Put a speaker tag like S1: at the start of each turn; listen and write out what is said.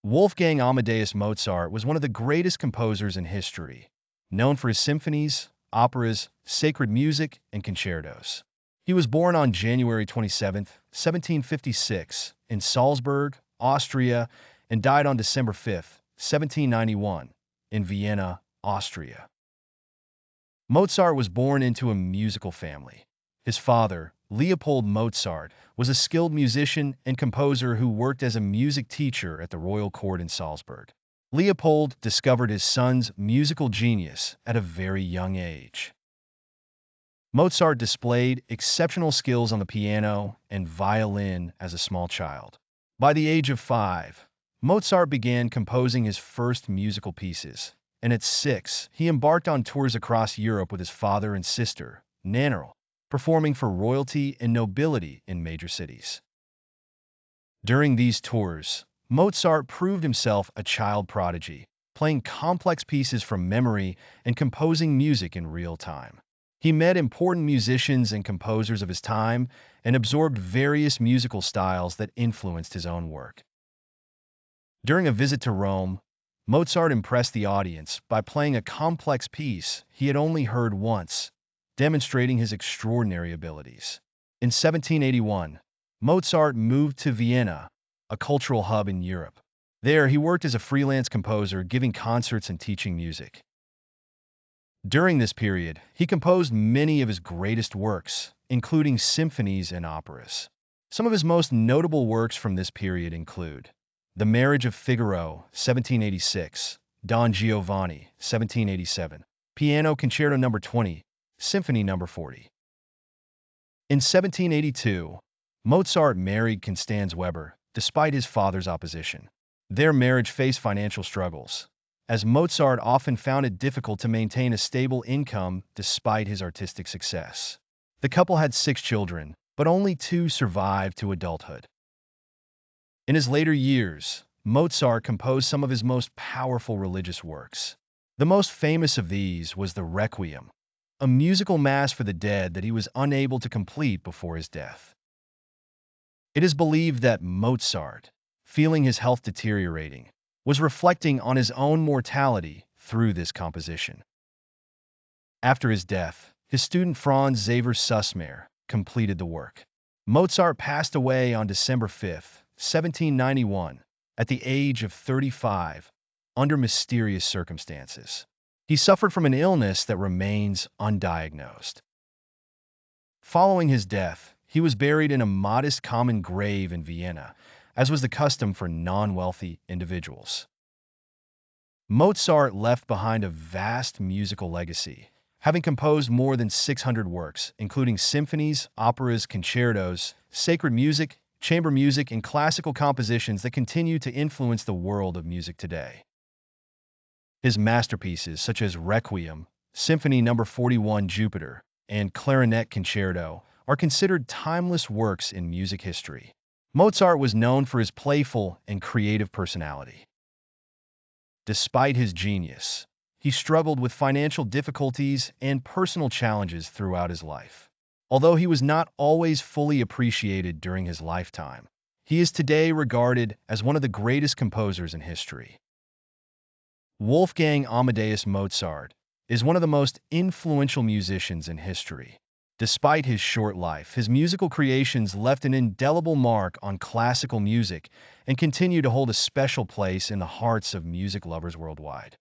S1: Wolfgang Amadeus Mozart was one of the greatest composers in history, known for his symphonies, operas, sacred music, and concertos. He was born on January 27, 1756, in Salzburg, Austria, and died on December 5, 1791, in Vienna, Austria. Mozart was born into a musical family. His father, Leopold Mozart, was a skilled musician and composer who worked as a music teacher at the royal court in Salzburg. Leopold discovered his son's musical genius at a very young age. Mozart displayed exceptional skills on the piano and violin as a small child. By the age of 5, Mozart began composing his first musical pieces, and at 6, he embarked on tours across Europe with his father and sister, Nannerl, performing for royalty and nobility in major cities. During these tours, Mozart proved himself a child prodigy, playing complex pieces from memory and composing music in real time. He met important musicians and composers of his time and absorbed various musical styles that influenced his own work. During a visit to Rome, Mozart impressed the audience by playing a complex piece he had only heard once, demonstrating his extraordinary abilities. In 1781, Mozart moved to Vienna, a cultural hub in Europe. There, he worked as a freelance composer, giving concerts and teaching music. During this period, he composed many of his greatest works, including symphonies and operas. Some of his most notable works from this period include The Marriage of Figaro, 1786, Don Giovanni, 1787, Piano Concerto No. 20, Symphony No. 40. In 1782, Mozart married Constanze Weber, despite his father's opposition. Their marriage faced financial struggles, as Mozart often found it difficult to maintain a stable income despite his artistic success. The couple had 6 children, but only 2 survived to adulthood. In his later years, Mozart composed some of his most powerful religious works. The most famous of these was the Requiem, a musical mass for the dead that he was unable to complete before his death. It is believed that Mozart, feeling his health deteriorating, was reflecting on his own mortality through this composition. After his death, his student Franz Xaver Sussmayr completed the work. Mozart passed away on December 5, 1791, at the age of 35, under mysterious circumstances. He suffered from an illness that remains undiagnosed. Following his death, he was buried in a modest common grave in Vienna, as was the custom for non-wealthy individuals. Mozart left behind a vast musical legacy, having composed more than 600 works, including symphonies, operas, concertos, sacred music, chamber music, and classical compositions that continue to influence the world of music today. His masterpieces, such as Requiem, Symphony No. 41 Jupiter, and Clarinet Concerto, are considered timeless works in music history. Mozart was known for his playful and creative personality. Despite his genius, he struggled with financial difficulties and personal challenges throughout his life. Although he was not always fully appreciated during his lifetime, he is today regarded as one of the greatest composers in history. Wolfgang Amadeus Mozart is one of the most influential musicians in history. Despite his short life, his musical creations left an indelible mark on classical music and continue to hold a special place in the hearts of music lovers worldwide.